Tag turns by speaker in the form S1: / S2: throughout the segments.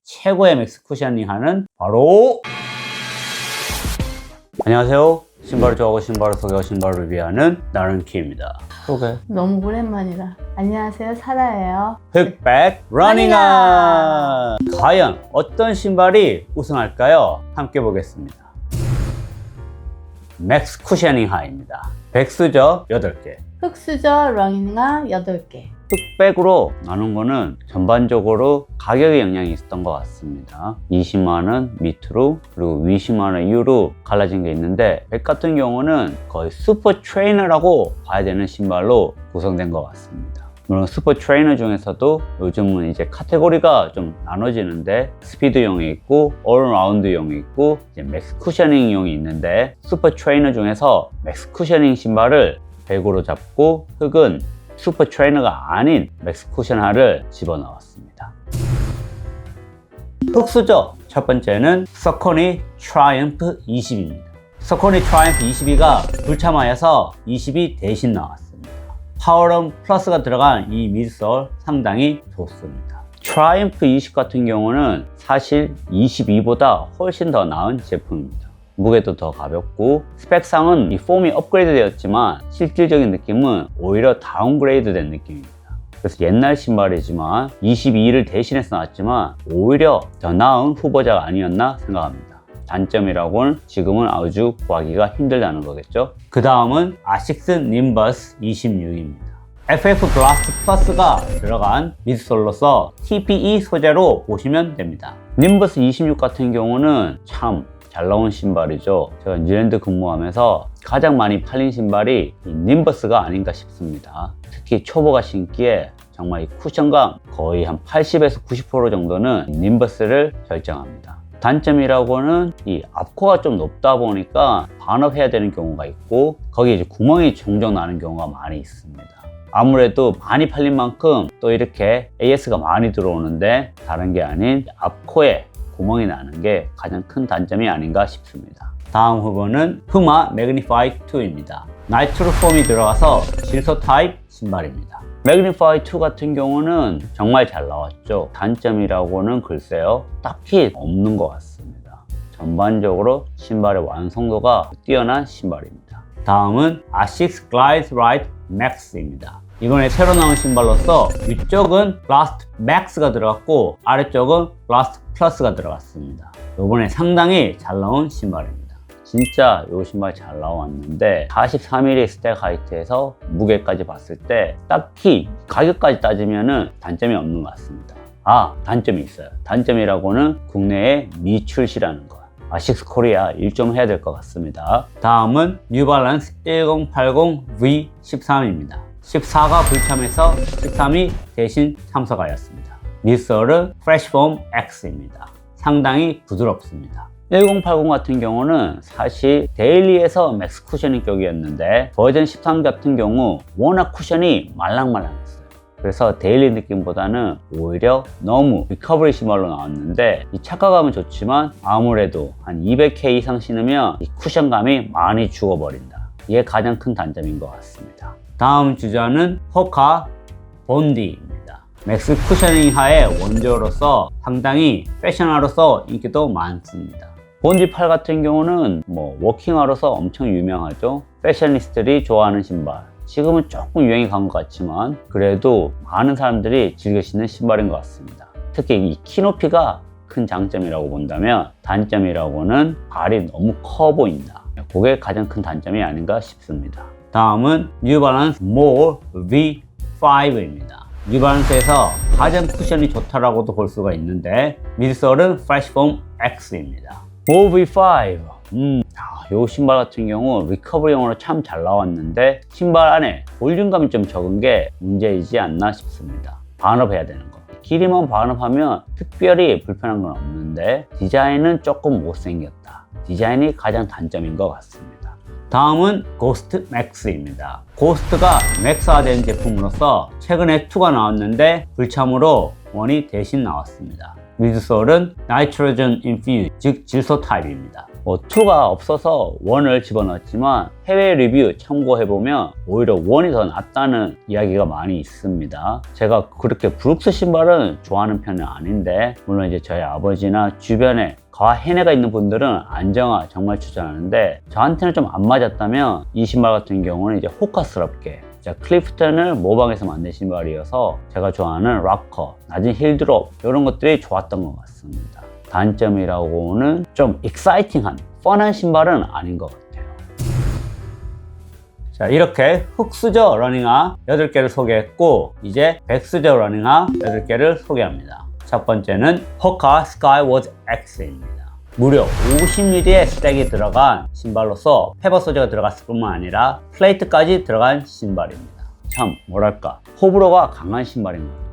S1: 최고의 맥스 쿠셔닝 하는 바로 안녕하세요. 신발을 좋아하고 신발을 소개하고 신발을 리뷰하는 나른키입니다. 소개.
S2: 너무 오랜만이다. 안녕하세요, 사라예요.
S1: 흑백 러닝화! 과연 어떤 신발이 우승할까요? 함께 보겠습니다. 맥스 쿠셔닝 하입니다. 백수저 8개.
S2: 흑수저 러닝화 8개.
S1: 흑백으로 나눈 거는 전반적으로 가격에 영향이 있었던 것 같습니다. 20만원 밑으로 그리고 20만원 이후로 갈라진 게 있는데, 백 같은 경우는 거의 슈퍼 트레이너라고 봐야 되는 신발로 구성된 것 같습니다. 물론 슈퍼 트레이너 중에서도 요즘은 이제 카테고리가 좀 나눠지는데, 스피드용이 있고 올라운드용이 있고 이제 맥스 쿠셔닝용이 있는데, 슈퍼 트레이너 중에서 맥스 쿠셔닝 신발을 백으로 잡고 흑은 슈퍼 트레이너가 아닌 맥스 쿠셔널을 집어넣었습니다. 흑수저 첫 번째는 서코니 트라이언프 20입니다. 서코니 트라이언프 22가 불참하여서 20이 대신 나왔습니다. 파워럼 플러스가 들어간 이 미드솔 상당히 좋습니다. 트라이언프 20 같은 경우는 사실 22보다 훨씬 더 나은 제품입니다. 무게도 더 가볍고 스펙상은 이 폼이 업그레이드 되었지만 실질적인 느낌은 오히려 다운그레이드 된 느낌입니다. 그래서 옛날 신발이지만 22를 대신해서 나왔지만 오히려 더 나은 후보자가 아니었나 생각합니다. 단점이라고는 지금은 아주 구하기가 힘들다는 거겠죠. 그 다음은 아식스 님버스 26입니다. FF 블라스트 플러스가 들어간 미드솔로서 TPE 소재로 보시면 됩니다. 님버스 26 같은 경우는 참 잘 나온 신발이죠. 제가 뉴질랜드 근무하면서 가장 많이 팔린 신발이 이 님버스가 아닌가 싶습니다. 특히 초보가 신기에 정말 이 쿠션감 거의 한 80에서 90% 정도는 님버스를 결정합니다. 단점이라고는 이 앞코가 좀 높다 보니까 반업해야 되는 경우가 있고, 거기에 이제 구멍이 종종 나는 경우가 많이 있습니다. 아무래도 많이 팔린 만큼 또 이렇게 AS가 많이 들어오는데, 다른 게 아닌 앞코에 구멍이 나는 게 가장 큰 단점이 아닌가 싶습니다. 다음 후보는 푸마 매그니파이 2입니다. 나이트로 폼이 들어가서 질소 타입 신발입니다. 매그니파이 2 같은 경우는 정말 잘 나왔죠. 단점이라고는 글쎄요, 딱히 없는 것 같습니다. 전반적으로 신발의 완성도가 뛰어난 신발입니다. 다음은 아식스 글라이드 라이트 맥스입니다. 이번에 새로 나온 신발로서 위쪽은 블라스트 맥스가 들어갔고 아래쪽은 블라스트 플러스가 들어갔습니다. 이번에 상당히 잘 나온 신발입니다. 진짜 이 신발 잘 나왔는데 43mm 스택 하이트에서 무게까지 봤을 때 딱히 가격까지 따지면 단점이 없는 것 같습니다. 단점이 있어요. 단점이라고는 국내에 미출시라는 거. 아식스 코리아 일 좀 해야 될 것 같습니다. 다음은 뉴발란스 1080 V13입니다. 14가 불참해서 13이 대신 참석하였습니다. 미드솔은 프레시폼 X입니다. 상당히 부드럽습니다. 1080 같은 경우는 사실 데일리에서 맥스 쿠셔닝 쪽이었는데, 버전 13 같은 경우 워낙 쿠션이 말랑말랑했어요. 그래서 데일리 느낌보다는 오히려 너무 리커버리 신발로 나왔는데, 이 착화감은 좋지만 아무래도 한 200K 이상 신으면 이 쿠션감이 많이 죽어버린다. 이게 가장 큰 단점인 것 같습니다. 다음 주자는 호카 본디입니다. 맥스 쿠셔닝 하의 원조로서 상당히 패셔너로서 인기도 많습니다. 본디 팔 같은 경우는 워킹화로서 엄청 유명하죠. 패셔니스트들이 좋아하는 신발. 지금은 조금 유행이 간 것 같지만 그래도 많은 사람들이 즐겨 신는 신발인 것 같습니다. 특히 이 키높이가 큰 장점이라고 본다면, 단점이라고는 발이 너무 커 보인다. 그게 가장 큰 단점이 아닌가 싶습니다. 다음은 뉴발란스 몰 V5입니다. 뉴발란스에서 가장 쿠션이 좋다라고도 볼 수가 있는데, 미드솔은 프레시폼 X입니다. 몰 V5 이 신발 같은 경우 리커버리용으로 참 잘 나왔는데, 신발 안에 볼륨감이 좀 적은 게 문제이지 않나 싶습니다. 반업해야 되는 거. 길이만 반업하면 특별히 불편한 건 없는데 디자인은 조금 못생겼다. 디자인이 가장 단점인 것 같습니다. 다음은 고스트 맥스입니다. 고스트가 맥스화된 제품으로서 최근에 2가 나왔는데 불참으로 1이 대신 나왔습니다. 미드솔은 나이트로젠 인퓨즈, 즉 질소 타입입니다. 2가 없어서 1을 집어넣었지만 해외 리뷰 참고해보면 오히려 1이 더 낫다는 이야기가 많이 있습니다. 제가 그렇게 브룩스 신발은 좋아하는 편은 아닌데, 물론 이제 저희 아버지나 주변에 가해내가 있는 분들은 안정화 정말 추천하는데, 저한테는 좀 안 맞았다면 이 신발 같은 경우는 이제 호카스럽게 클리프턴을 모방해서 만든 신발이어서 제가 좋아하는 락커, 낮은 힐드롭 이런 것들이 좋았던 것 같습니다. 단점이라고는 좀 익사이팅한, 펀한 신발은 아닌 것 같아요. 자, 이렇게 흑수저 러닝화 8개를 소개했고, 이제 백수저 러닝화 8개를 소개합니다. 첫 번째는 호카 스카이워드 X입니다. 무려 50mm의 스택이 들어간 신발로서 페버 소재가 들어갔을 뿐만 아니라 플레이트까지 들어간 신발입니다. 참 뭐랄까, 호불호가 강한 신발인 것 같아요.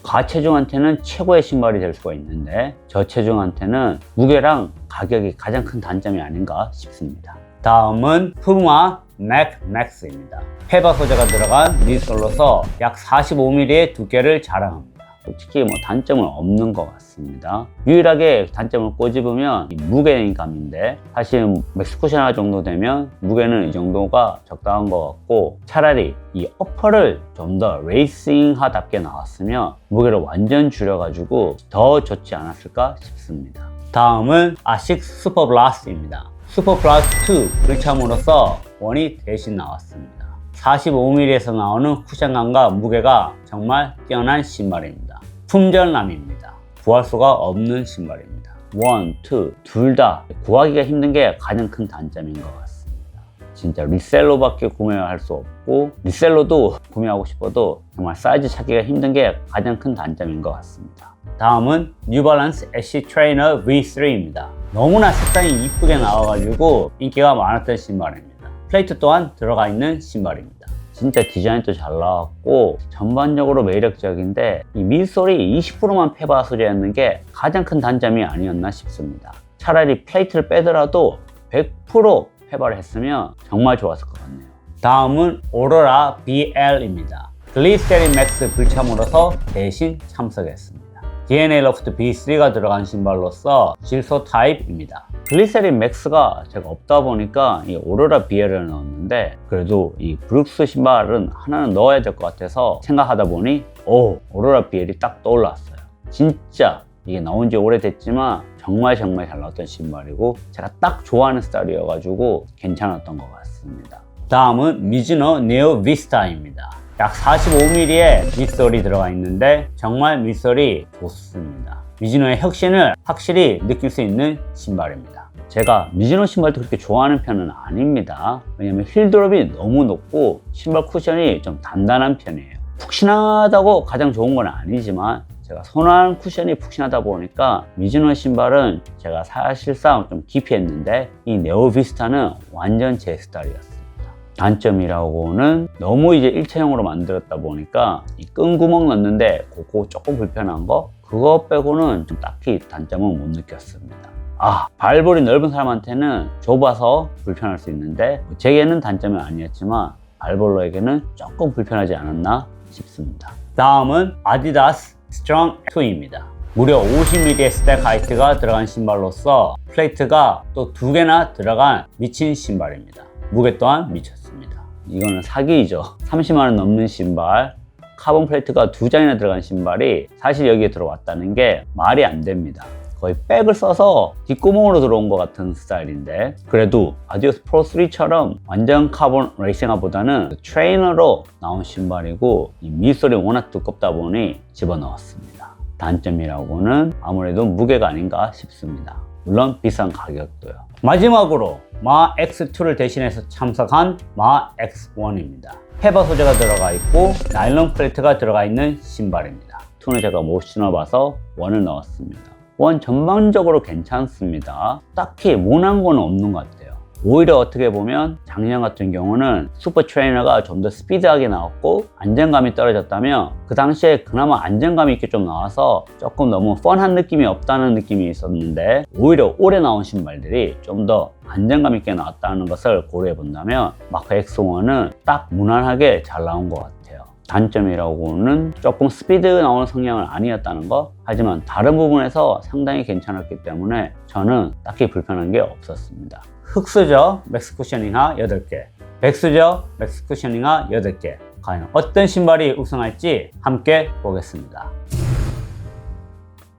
S1: 가체중한테는 최고의 신발이 될 수가 있는데 저체중한테는 무게랑 가격이 가장 큰 단점이 아닌가 싶습니다. 다음은 푸마 맥 맥스입니다. 페버 소재가 들어간 미솔로서 약 45mm의 두께를 자랑합니다. 솔직히 단점은 없는 것 같습니다. 유일하게 단점을 꼬집으면 이 무게감인데, 사실 맥스쿠션 정도 되면 무게는 이 정도가 적당한 것 같고, 차라리 이 어퍼를 좀 더 레이싱하답게 나왔으면 무게를 완전 줄여가지고 더 좋지 않았을까 싶습니다. 다음은 아식스 슈퍼블라스트입니다. 슈퍼블라스트 2 불참으로서 1이 대신 나왔습니다. 45mm에서 나오는 쿠션감과 무게가 정말 뛰어난 신발입니다. 품절남입니다. 구할 수가 없는 신발입니다. 1, 2 둘 다 구하기가 힘든 게 가장 큰 단점인 것 같습니다. 진짜 리셀로밖에 구매할 수 없고, 리셀로도 구매하고 싶어도 정말 사이즈 찾기가 힘든 게 가장 큰 단점인 것 같습니다. 다음은 뉴발란스 애쉬 트레이너 V3입니다. 너무나 색상이 이쁘게 나와가지고 인기가 많았던 신발입니다. 플레이트 또한 들어가 있는 신발입니다. 진짜 디자인도 잘 나왔고 전반적으로 매력적인데, 이 mid솔이 20%만 페바 소재였는 게 가장 큰 단점이 아니었나 싶습니다. 차라리 플레이트를 빼더라도 100% 페바를 했으면 정말 좋았을 것 같네요. 다음은 오로라 BL입니다. 글리세린 맥스 불참으로서 대신 참석했습니다. DNA 로프트 B3가 들어간 신발로서 질소 타입입니다. 글리세린 맥스가 제가 없다 보니까 이 오로라 BL을 넣었는데, 그래도 이 브룩스 신발은 하나는 넣어야 될 것 같아서 생각하다 보니 오로라 BL이 딱 떠올랐어요. 진짜 이게 나온 지 오래됐지만 정말 잘 나왔던 신발이고, 제가 딱 좋아하는 스타일이어가지고 괜찮았던 것 같습니다. 다음은 미즈노 네오 비스타입니다. 약 45mm의 mid솔이 들어가 있는데 정말 mid솔이 좋습니다. 미즈노의 혁신을 확실히 느낄 수 있는 신발입니다. 제가 미즈노 신발도 그렇게 좋아하는 편은 아닙니다. 왜냐면 힐드롭이 너무 높고 신발 쿠션이 좀 단단한 편이에요. 푹신하다고 가장 좋은 건 아니지만 제가 선호하는 쿠션이 푹신하다 보니까 미즈노 신발은 제가 사실상 좀 기피했는데, 이 네오비스타는 완전 제 스타일이었어요. 단점이라고는 너무 이제 일체형으로 만들었다 보니까 이 끈 구멍 넣는데 그거 조금 불편한 거, 그거 빼고는 좀 딱히 단점은 못 느꼈습니다. 발볼이 넓은 사람한테는 좁아서 불편할 수 있는데, 제게는 단점은 아니었지만 발볼러에게는 조금 불편하지 않았나 싶습니다. 다음은 아디다스 스트롱 2입니다. 무려 50mm의 스택 하이트가 들어간 신발로서 플레이트가 또 2개나 들어간 미친 신발입니다. 무게 또한 미쳤습니다. 이거는 사기이죠. 30만원 넘는 신발, 카본 플레이트가 2장이나 들어간 신발이 사실 여기에 들어왔다는 게 말이 안 됩니다. 거의 백을 써서 뒷구멍으로 들어온 것 같은 스타일인데, 그래도 아디오스 프로 3처럼 완전 카본 레이싱화보다는 트레이너로 나온 신발이고, 이 mid솔이 워낙 두껍다 보니 집어넣었습니다. 단점이라고는 아무래도 무게가 아닌가 싶습니다. 물론 비싼 가격도요. 마지막으로 마 X2를 대신해서 참석한 마 X1입니다. 페버 소재가 들어가 있고 나일론 플레이트가 들어가 있는 신발입니다. 2는 제가 못 신어봐서 1을 넣었습니다. 1 전반적으로 괜찮습니다. 딱히 모난 건 없는 것 같아요. 오히려 어떻게 보면 작년 같은 경우는 슈퍼 트레이너가 좀 더 스피드하게 나왔고 안정감이 떨어졌다면, 그 당시에 그나마 안정감 있게 좀 나와서 조금 너무 펀한 느낌이 없다는 느낌이 있었는데, 오히려 올해 나온 신발들이 좀 더 안정감 있게 나왔다는 것을 고려해 본다면 마크 X1은 딱 무난하게 잘 나온 것 같아요. 단점이라고는 조금 스피드 나오는 성향은 아니었다는 거. 하지만 다른 부분에서 상당히 괜찮았기 때문에 저는 딱히 불편한 게 없었습니다. 흑수저 맥스 쿠셔닝화 8개, 백수저 맥스 쿠셔닝화 8개. 과연 어떤 신발이 우승할지 함께 보겠습니다.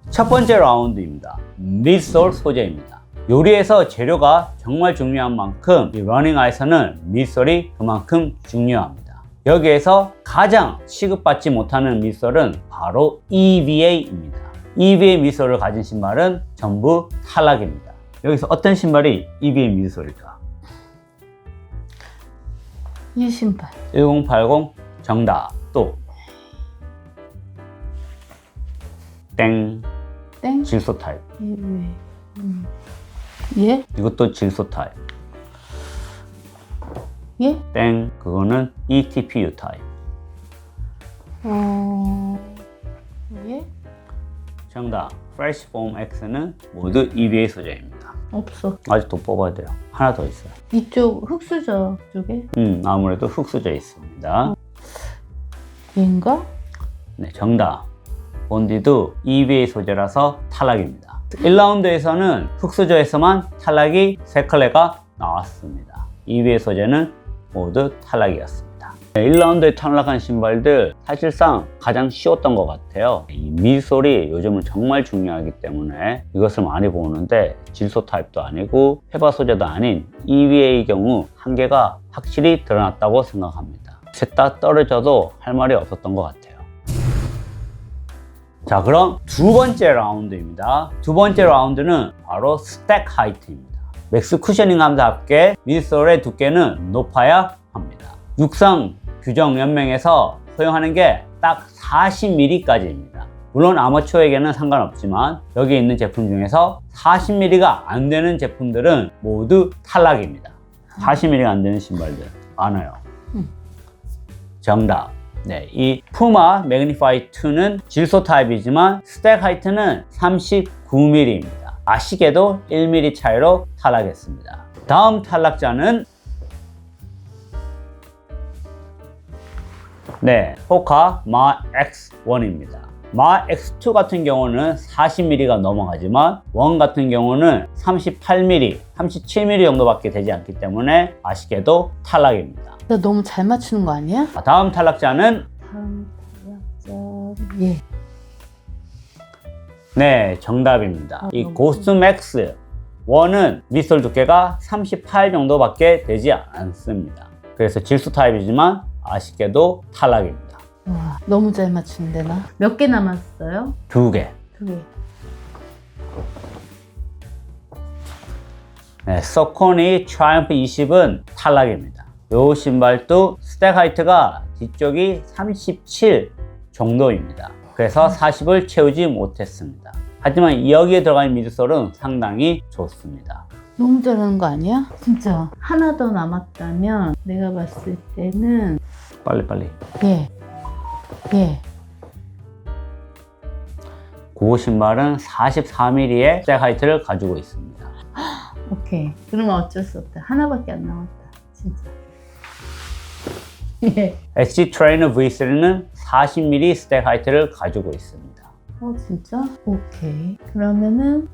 S1: 첫 번째 라운드입니다. 미드솔 소재입니다. 요리에서 재료가 정말 중요한 만큼 이 러닝화에서는 미드솔이 그만큼 중요합니다. 여기에서 가장 취급받지 못하는 미드솔은 바로 EVA입니다. EVA 미드솔을 가진 신발은 전부 탈락입니다. 여기서 어떤 신발이 EVA 미드솔일까?
S2: 이 신발.
S1: 1080 정답. 또 땡.
S2: 땡.
S1: 질소 타입.
S2: 예?
S1: 이것도 질소 타입.
S2: 예?
S1: 땡. 그거는 ETPU 타입.
S2: 예?
S1: 정답. Fresh Foam X는 모두 EVA 소재입니다.
S2: 없어.
S1: 아직 더 뽑아야 돼요. 하나 더 있어요.
S2: 이쪽 흑수저 쪽에?
S1: 아무래도 흑수저 있습니다.
S2: 얘인가?
S1: 네, 정답. 본디도 EVA 소재라서 탈락입니다. 1라운드에서는 흑수저에서만 탈락이 3컬레가 나왔습니다. EVA 소재는 모두 탈락이었습니다. 1라운드에 탈락한 신발들 사실상 가장 쉬웠던 것 같아요. 이 미드솔이 요즘은 정말 중요하기 때문에 이것을 많이 보는데 질소 타입도 아니고 페바 소재도 아닌 EVA의 경우 한계가 확실히 드러났다고 생각합니다. 셋 다 떨어져도 할 말이 없었던 것 같아요. 자, 그럼 두 번째 라운드입니다. 두 번째 라운드는 바로 스택 하이트입니다. 맥스 쿠셔닝함답게 미드솔의 두께는 높아야 합니다. 육상 규정 연맹에서 허용하는 게 딱 40mm까지입니다. 물론 아마추어에게는 상관없지만 여기 있는 제품 중에서 40mm가 안 되는 제품들은 모두 탈락입니다. 40mm가 안 되는 신발들 많아요. 정답. 네, 이 푸마 매그니파이 2는 질소 타입이지만 스택 하이트는 39mm입니다. 아쉽게도 1mm 차이로 탈락했습니다. 다음 탈락자는 네, 호카 마 X1입니다. 마 X2 같은 경우는 40mm가 넘어가지만 원 같은 경우는 38mm, 37mm 정도밖에 되지 않기 때문에 아쉽게도 탈락입니다.
S2: 나 너무 잘 맞추는 거 아니야?
S1: 다음 탈락자는
S2: 예.
S1: 네, 정답입니다. 이 고스트 맥스 1은 미드솔 두께가 38 정도밖에 되지 않습니다. 그래서 질소 타입이지만 아쉽게도 탈락입니다.
S2: 와, 너무 잘 맞추는데 나. 몇 개 남았어요?
S1: 2개.
S2: 2개.
S1: 네, 서코니 트라이엄프 20은 탈락입니다. 이 신발도 스택 하이트가 뒤쪽이 37 정도입니다. 그래서 40을 채우지 못했습니다. 하지만 여기에 들어간 미드솔은 상당히 좋습니다.
S2: 너무 잘하는 거 아니야? 진짜 하나 더 남았다면 내가 봤을 때는
S1: 빨리.
S2: 예.
S1: 그 신발은 44mm의 스택 하이트를 가지고 있습니다.
S2: 오케이. 그러면 어쩔 수 없다. 하나밖에 안 남았다. 진짜. 예.
S1: SG 트레이너 V3는 40mm 스택 하이트를 가지고 있습니다.
S2: 진짜? 오케이. 그러면은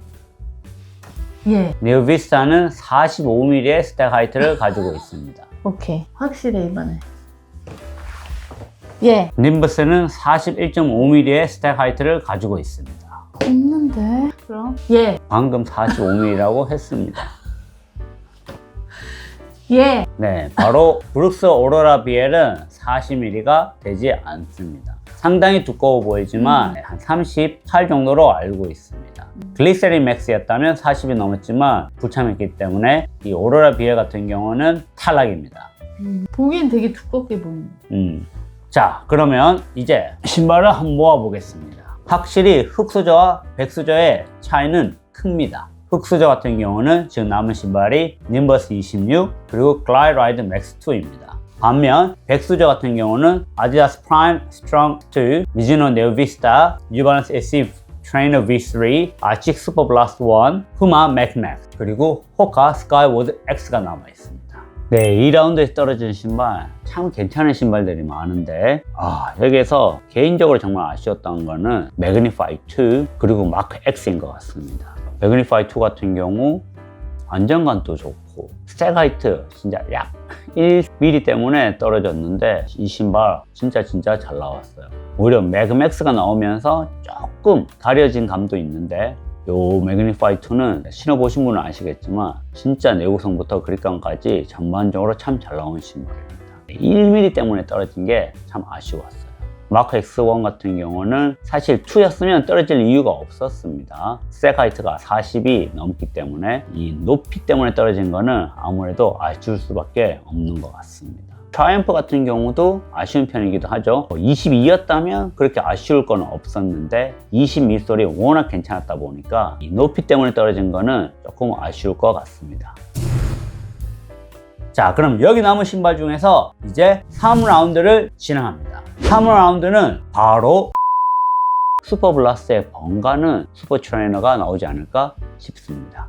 S2: 예.
S1: 네오비스타는 45mm의 스택 하이트를 가지고 있습니다.
S2: 오케이. 확실해 이번에. 예.
S1: 님버스는 41.5mm의 스택 하이트를 가지고 있습니다.
S2: 없는데? 그럼? 예.
S1: 방금 45mm라고 했습니다.
S2: 예.
S1: 네, 바로 브룩스 오로라 비엘은 40mm가 되지 않습니다. 상당히 두꺼워 보이지만 한 38 정도로 알고 있습니다. 글리세린 맥스였다면 40이 넘었지만 불참했기 때문에 이 오로라 비엘 같은 경우는 탈락입니다.
S2: 보기엔 되게 두껍게 보이네.
S1: 자, 그러면 이제 신발을 한번 모아보겠습니다. 확실히 흑수저와 백수저의 차이는 큽니다. 흑수저 같은 경우는 지금 남은 신발이 님버스 26 그리고 글라이라이드 맥스 2입니다. 반면 백수저 같은 경우는 아디다스 프라임 스트롱 2, 미즈노 네오비스타, 뉴발란스 SC 트레이너 V3, 아직 슈퍼 블라스트 1, 푸마 맥맥 그리고 호카 스카이워드 X가 남아 있습니다. 네, 2라운드에 떨어진 신발 참 괜찮은 신발들이 많은데 여기에서 개인적으로 정말 아쉬웠던 거는 매그니파이 2 그리고 마크 X인 것 같습니다. 매그니파이 2 같은 경우 안정감도 좋고 스택 하이트 진짜 약 1mm 때문에 떨어졌는데 이 신발 진짜 잘 나왔어요. 오히려 매그맥스가 나오면서 조금 가려진 감도 있는데 요 매그니파이 2는 신어보신 분은 아시겠지만 진짜 내구성부터 그립감까지 전반적으로 참 잘 나온 신발입니다. 1mm 때문에 떨어진 게 참 아쉬웠어요. 마크 X1 같은 경우는 사실 2였으면 떨어질 이유가 없었습니다. 스택 하이트가 40이 넘기 때문에 이 높이 때문에 떨어진 거는 아무래도 아쉬울 수밖에 없는 것 같습니다. 트라이언프 같은 경우도 아쉬운 편이기도 하죠. 22였다면 그렇게 아쉬울 건 없었는데 20 mid솔이 워낙 괜찮았다 보니까 이 높이 때문에 떨어진 거는 조금 아쉬울 것 같습니다. 자, 그럼 여기 남은 신발 중에서 이제 3라운드를 진행합니다. 3라운드는 바로 슈퍼블라스트의 번가는 슈퍼 트레이너가 나오지 않을까 싶습니다.